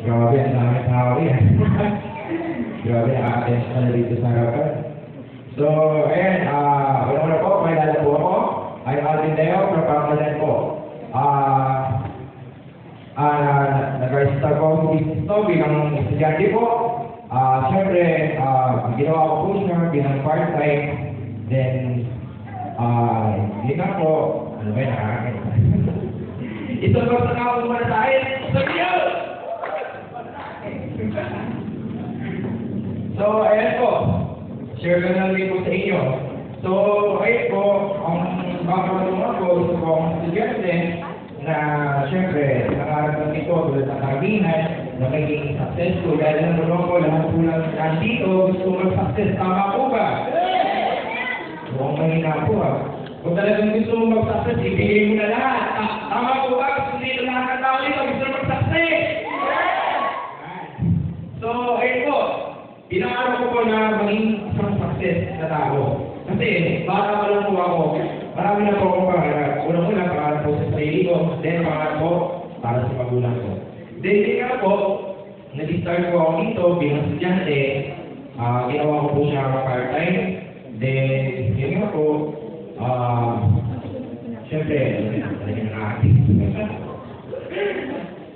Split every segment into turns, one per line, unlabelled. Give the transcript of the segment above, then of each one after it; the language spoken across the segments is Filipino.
Grabe, ang dami tao yan. Grabe, nakaka-attention na dito sa harapan. So, ayan, una po, may lala po ako. I'm Alvin Deo, Pagkakalan po. Nag-start po ako dito bilang estudyante po. Siyempre, ginawa ko po siya bilang part-time. Then, yun na po. Ano ba yun, nakakita? Ito po sa nakapag muna sa akin. So, ayan po. Share ko na lang po sa inyo. So, ayan po, ang background ko, gusto ko akong estudyante na siyempre, nangarap lang ito tulad ng karamihan na magiging successful dahil naman ko lahat po lang nandito gusto mag-success. Tama po ba? Huwag mahina po ha. Kung talagang gusto mo mag-success, ibigay mo na lahat. Tama po ba? Gusto nito lahat ng tao dito gusto mag-success. So, ayun po. Pinangarap ko po na maging isang success na tao. Kasi, bata pa lang po ako. Marami na po akong pangarap. Unang-una, pangarap po sa sarili ko. Then, pangarap po para sa magulang ko. Then, hindi nga po, nag-start po ako dito bilang estudyante. Ginawa ko po siya part-time. Then, yun nga po, siyempre, talagang nakakit.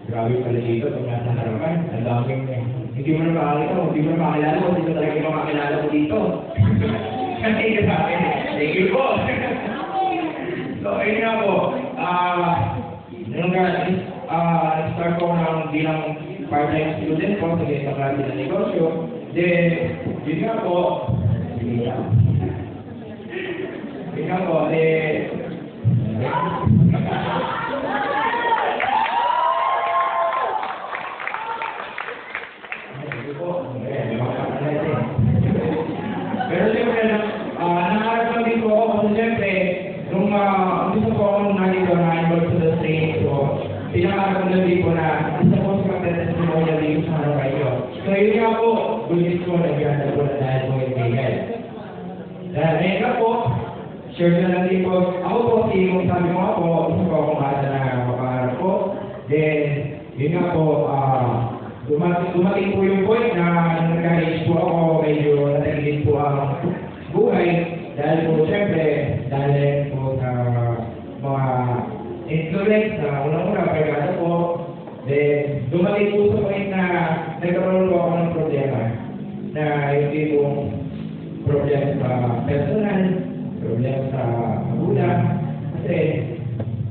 Grabe pala dito, kung nasa harapan. Ang daming, hindi mo na makakita, hindi mo na makakilala ko, hindi mo talaga yung makakilala ko dito. Kasi sa akin, thank you po. So, ayun nga po, nag-start ko ng bilang part-time student po sa ganitong klase na negosyo. Then, yun nga po, yun nga po, pero siyempre, nangarap lang din po ako kasi siyempre, nung gusto ko akong nandito na involved sa the training ko, pinangarap ko lang din po na isa po sa mag-testimonial dito sa harap kayo. So yun nga po, gulis ko nag-ganda po na dahil po yung bigay. Dahil ayun nga po, share na lang din po, ako po, kung sabi ko nga po, gusto ko akong bata na mapangarap po. Then, yun nga po, dumating po yung point na nag-reach po ako, medyo natagilid po ang buhay dahil po siyempre, dahil po sa mga influence na unang-una, pagkata po, then dumating po sa point na nagkaroon po ako ng problema na hindi po problema sa personal, problema sa magulang, kasi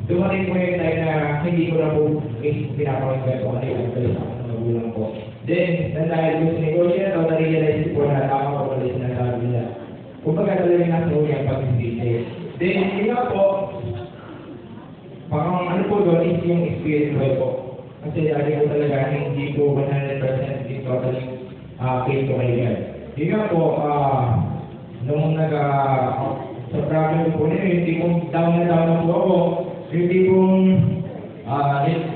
dumating po yung time na hindi ko na po pinapakinggan ko kasi ang magulang ko. Then, dahil ko sa negosyo na na-realize ko na tama ko ulit na sinasabi nila. Kung baga talagang nasa huli ang pag-isipin. Then, yun nga po, parang ano po doon is yung spiritual po. Kasi lagi ko talaga hindi po 100% din totally faith ko kay God. Yun nga po, nung sa problem po nila, hindi po down na po ako. Hindi po,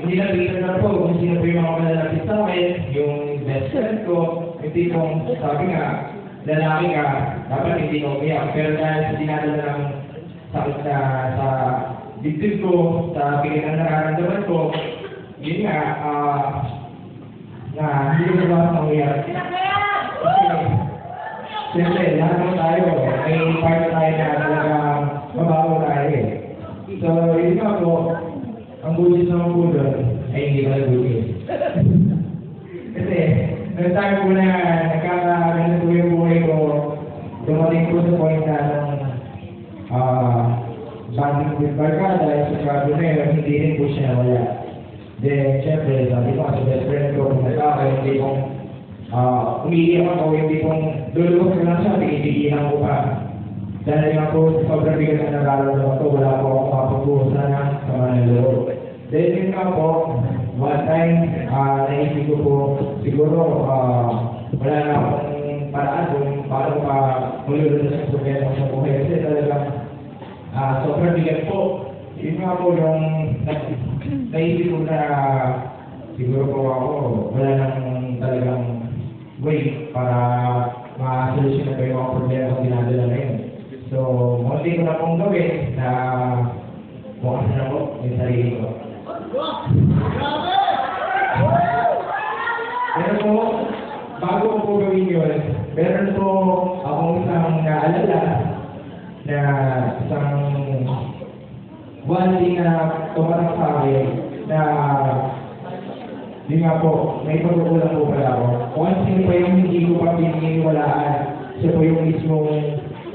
hindi na-picture na po kung sino po yung mga malalapit sa akin, yung best friend ko, hindi po sabi nga, lalaki ka, dapat hindi ka umiyak. Pero dahil sa dinadala ng sakit sa dibdib ko, sa pilit ng nararamdaman ko, yun nga, na hindi ko naman sa umiyak. Kasi, siyempre, lahat mo tayo, may part tayo na talagang mabago tayo eh. So, yun nga po, ang bulis naman po doon ay hindi ba bulis. Kasi, nung time po na nagkakaganda po yung buhay ko, dumating po sa point na banding with barkada dahil sa grabe na yun, hindi rin po siya nawala. Then, syempre, sabi ko sa best friend ko, kung nagkaka, hindi kong umiiyak ako, hindi kong lulubos ko lang siya, tigilan ko pa. Dahil nga po, sobrang bigat na nararamdaman ko, wala po akong mapagbuhusan ng sama ng loob. Then, yun nga po, one time, naisip ko po, siguro, wala na akong paraan kung paano pa mululunod sa problema sa buhay. Kasi talagang, sobrang bigat po. Yun nga po, yung naisip ko na siguro po ako, wala nang talagang way para ma-solusyon na po yung mga problema kung dinadala na yun. So, munti ko na pong gawin na bukas na po yung sarili ko. po gawin yun, meron po akong isang naalala na isang one thing na tumatak sa akin na yun nga po, may pagkukulang po pala ako. Once yun pa yung hindi ko pa pininiwalaan, siya po yung mismong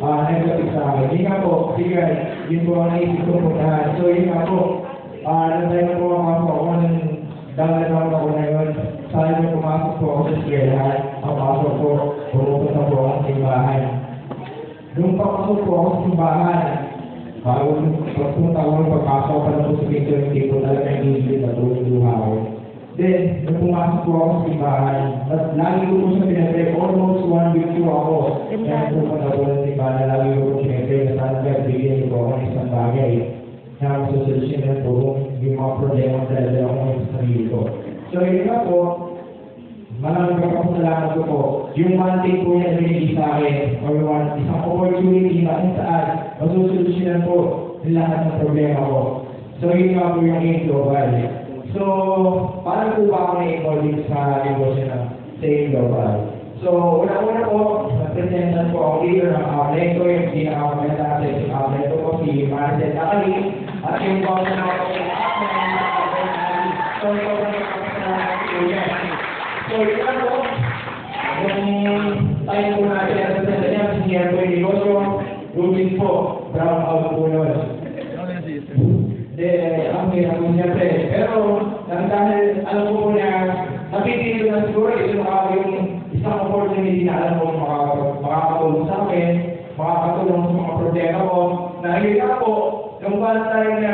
nagkapit sa akin. Yun nga po, sige, yun po ang naisip ko puntahan. So yun nga po, nantay na po ako ng dalawa ako na yun. Sabi mo pumasok po ako sa eskwelahan, papasok po, pumupunta po ako sa simbahan. Nung papasok po ako sa simbahan, bago pagpunta ko ng pagpasok pa na po sa picture, hindi po talaga hindi na tulong luha ko. Then, nung pumasok po ako sa simbahan, at lagi ko po siya pinag-break, almost 1 week po ako. Kaya pupunta po ng simbahan, lagi ko po pinag-break, na sana bigyan ko ako ng isang bagay na masosolusyonan po yung mga problema na talaga ako sa sarili ko. So, yun nga po, maraming kapasalamat ko po. Yung one thing po niya binigay sa akin, or isang opportunity na kung saan masosolusyonan po lahat ng problema ko. So, yun nga po yung aim global. So, paano po ba ako na-involve sa negosyo ng Saying Global? So, una-una po, napresentan po ako leader ng outlet ko, yung pinaka-commentary sa outlet ko po, si Marcel Nakali, at yung po ako na ako yung so, yun lang po, yung time po natin na napresentan niya, sinigyan po yung negosyo, Rubin po, brown out po nun. Ang hirap po siyempre. Pero, dahil alam ko po na napipili na siguro, ito yung isang opportunity na alam ko makakatulong sa akin, makakatulong sa mga problema ko. Nahihirap po, yung one time na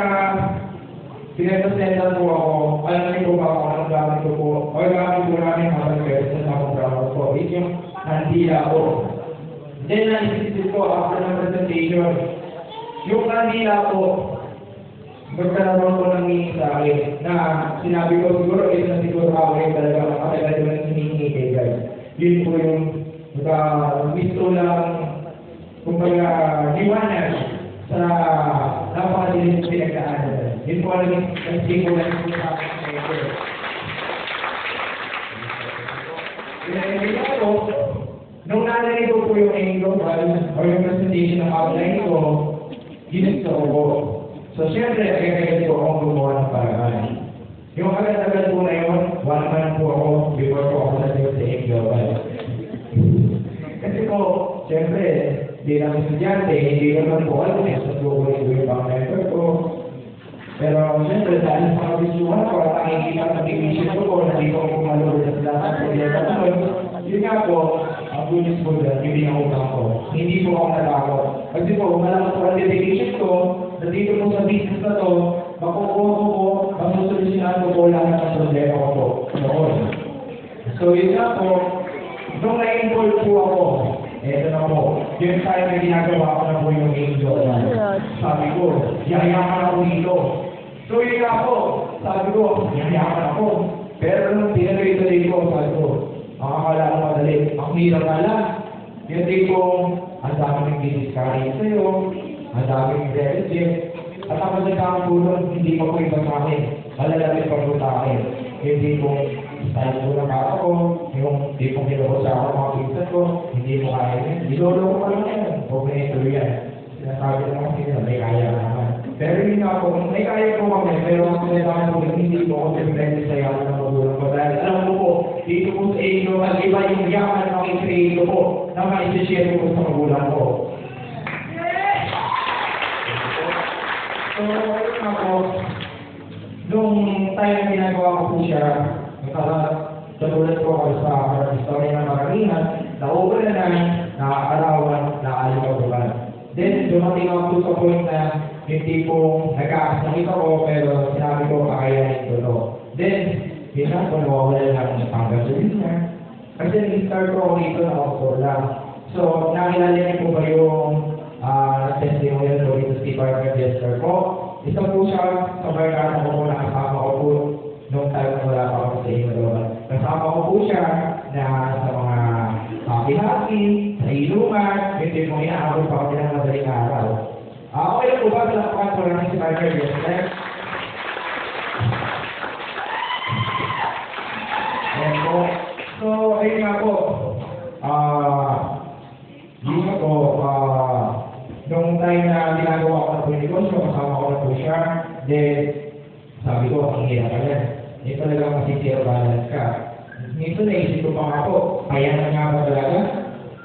pinapresentan po ako, alam niyo po ba ako anong gamit ko po, o yung gamit ko namin habang pwede sa akong drama po. Ito yung kandila ko. Then, naisip ko after ng presentation, yung kandila po, magkaroon ko ng meaning sa akin na sinabi ko siguro na siguro ako rin talaga makatagal ko ng hinihingi kay God. Yun po yung gusto lang kumbaga liwanag sa napakadilim pinagdaanan. Yun po ang simbolo ng sa akin sa ito. Kaya po, nung narinig ko po yung global or yung presentation ng outline ko, ginusto ko po. So, siyempre, agad-agad po akong gumawa ng paraan. Yung agad-agad po na yun, 1 month po ako before po ako nandito sa Global. Kasi po, siyempre, di lang estudyante, hindi naman po alam sa global yung pang member ko. Pero, siyempre, dahil sa kabisuhan ko at nakikita sa division ko po, na di ko kumalulog sa lahat po dito. Yun nga po, ang bunis po dyan, yung binangutang ko. Hindi po ako natakot. Kasi po, malakas po ang dedication ko, dito po sa business na to, makukuha ko po, masusolusyonan ko po lahat ng problema ko po. Noon. So, yun nga po, nung na-involve po ako, eto na po, yung time na ginagawa ko na po yung angel. Sabi ko, yayaman ako dito. So, yun nga po, sabi ko, yayaman ako. Pero nung tinatuloy ko, sabi ko, makakala ko madali. Ang hirap na lang. Yung tipong, ang daming nag-discourage sa'yo, ang daming reject. At ako nagkakatulong, hindi pa po iba sa akin. Malalapit pa po sa akin. Yung tipong, style ko ng kata ko, yung tipong kinuha sa ako mga pinsan ko, hindi mo kaya yun. Ilolo ko pa lang yan. Okay, ituloy yan. Sinasabi ko kasi na may kaya naman. Pero yun nga po, may kaya ko kami, pero ang sinasabi ko, hindi po ako depende sa yaman ng magulang ko. Dahil alam mo po, dito po sa inyo, at iba yung yaman ng ikreito ko, na maisishare ko sa magulang ko. So, ayun nga po, nung time na ginagawa ko po siya, nakagulat po ako sa istorya ng maramihan, nauulan na, nakakarawan, nakalimutan. Then, dumating ako po sa point na yung tipong nagkakasakit ako, pero sinabi ko, kakayanin ko to. Then, minsan ko nawawala ng panggasolin niya. Kasi nag-start ko ako dito na ako lang. So, nakilala niyo po ba yung testimonial ko dito sa Department Jester po? Isa po siya sa barkada ko po na kasama ko po nung time na wala pa ako sa inyo. Kasama ko po siya na sa mga haki-haki, sa ilungan, yung tipong inaabot pa kami ng madaling araw. Okay lang po ba sa lakukan ko lang si Department Jester? Ayan po. So, ayun nga po. po siya. Then, sabi ko, ang hirap ka yan. Hindi talaga masisira balance ka. Minsan naisip ko pa nga po, kaya na nga ba talaga?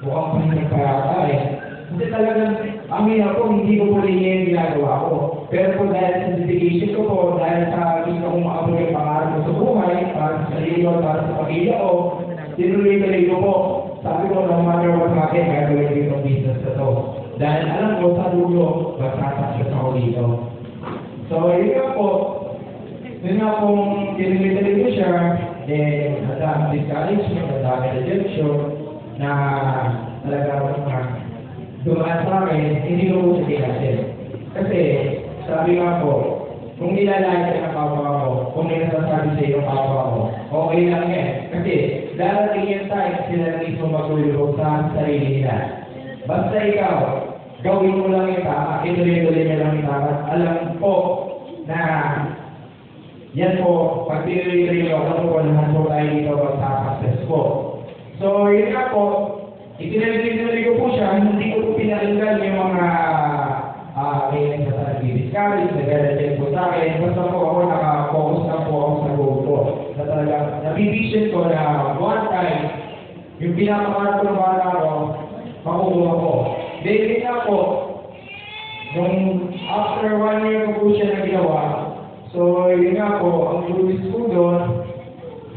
Mukhang pahinag pa yata eh. Kasi talagang, ang hirap po, hindi ko po linya yung ginagawa ko. Pero po dahil sa dedication ko po, dahil sa gusto kong maabot yung pangarap ko sa buhay, para sa sarili ko, para sa pamilya ko, tinuloy-tuloy ko po. Sabi ko, no matter what happen, gagawin ko yung business na to. Dahil alam ko sa dulo, magsasaksyon ako dito. So, yun nga po, yun nga pong tinuloy-tuloy ko siya, then, nadami discouragement, nadami rejection, na talaga mga dumaan sa akin, hindi ko po siya tinasin. Kasi, sabi nga po, kung nilalait ka ng kapwa ko, kung may nasasabi sa iyo kapwa ko, okay lang yan. Kasi, darating yan tayo, sila na mismo magulog sa sarili nila. Basta ikaw, gawin mo lang yung tama, ituloy-tuloy na lang yung tama. Alam po na yan po, pag tinuloy-tuloy ko, alam po lahat po tayo dito magsa-success po. So, yun nga po, itinuloy ko po siya, hindi ko po pinakinggan yung mga may nagsasabi-discourage, nag-reject po sa akin. Basta po ako naka-focus na po ako sa goal ko. Na talagang nabivision ko na one time, yung pinakamanap ko ng bata ko, makukuha ko. Then, yun nga po, nung after 1 year ko po siya na ginawa, so yun nga po, ang lulis ko doon,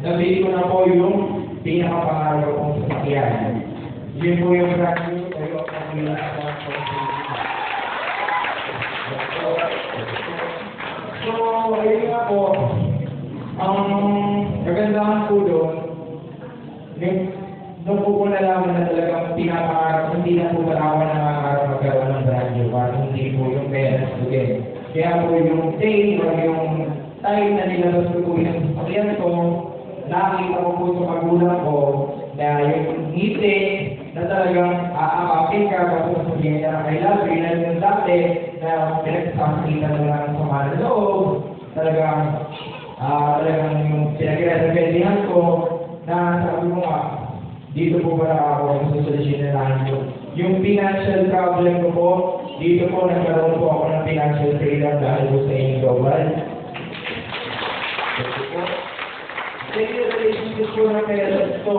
nabili ko na po yung pinakapangarap ko kong sasakyan. Yun po yung brand new Toyota Hilux 1.0. So, ayun nga po, ang kagandahan po doon, doon po nalaman na talagang pinapangarap, hindi na po malaman na nangangarap magkaroon ng brand new car, hindi po yung parents ko din. Kaya po yung day or yung time na nilabas ko po yung sasakyan ko, nakita ko po sa magulang ko na yung ngiti na talagang aakapin ka kasi sasabihin niya na kay love, yun na yung dati na pinagsasakitan mo lang sa mga loob, talagang yung pinag-reservehan ko na sabi mo nga, dito po pala ako susolusyon na lang yung financial problem ko po, dito po nagkaroon po ako ng financial freedom dahil po sa inyong global. Yung relationship ko ng parents ko,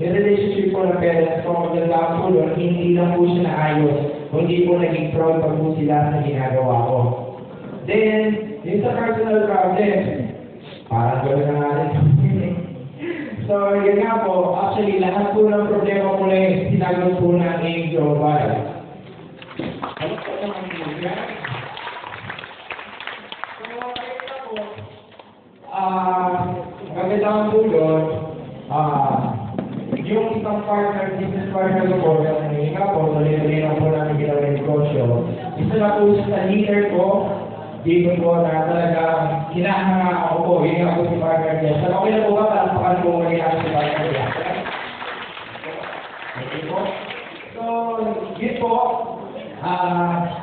yung relationship ko ng parents ko, magandang po doon, hindi lang po siya naayos, kundi po naging proud pa po sila sa ginagawa ko. Then, yung sa personal problem, parang gano'n na nga rin. So, yun nga po, actually, lahat po ng problema ko na yung sinagot po ng AIM Global. Ano po naman yun? So, ayun na po, magandang po doon, yung isang partner, business partner ko po, yung nga po, tuloy-tuloy na po namin ginawa yung negosyo. Isa na po sa leader ko, dito po na talagang hinahanga ako po, yun nga po si partner niya. So, okay na po ba? Talampakan po muli ako si partner niya. Okay po? So, yun po,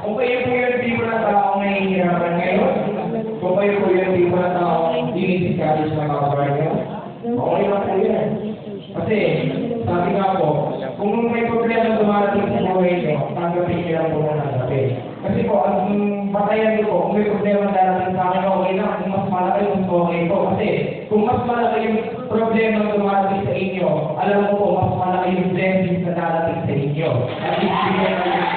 kung kayo po yung tipo na tao na hihirapan ngayon, kung kayo po yung tipo na tao dinisiskalis na makabaryo, okay lang po yan. Kasi, sabi nga po, kung may problema dumarating sa buhay nyo, tanggapin nyo lang po na tanggapin. Kasi po, ang batayan nyo po, kung may problema darating sa akin, okay lang. Kung mas malaki, mas okay po. Kasi, kung mas malaki yung problema dumarating sa inyo, alam mo po, mas malaki yung blessings na darating sa inyo. At ibigay na yun.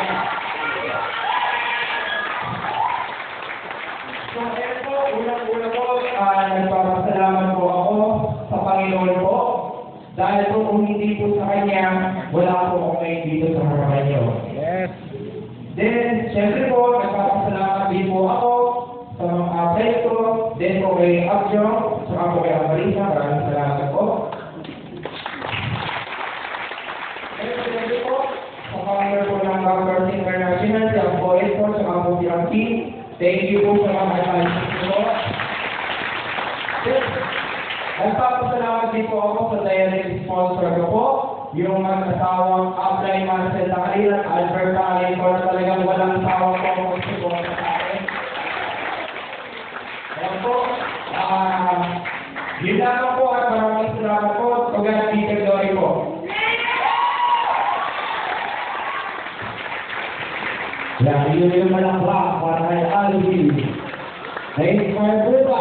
So, kaya po, unang-una po, nagpapasalamat po ako sa Panginoon po. Dahil po kung hindi po sa Kanya, wala po ako ngayon dito sa harapan niyo. Yes. Then, syempre po, nagpapasalamat din po ako sa mga kapatid ko, then po kay Abjo, saka po kay Amarisa, maraming salamat po. Then, syempre po, sa founder po ng Backers International, si Amboy po, saka po si Ampi, thank you po sa mga advices po. Nagpapasalamat din po ako sa direct sponsor ko po, yung mag-asawang Apply Marcel Takalil at Albert Takalil po na talagang walang sawang po mag-support sa akin. Ayan po, yun lang po at maraming salamat po. Pagkat Peter Dory po.
Yan, yun yung malaklak para kay Alvin. Na-inspire po ba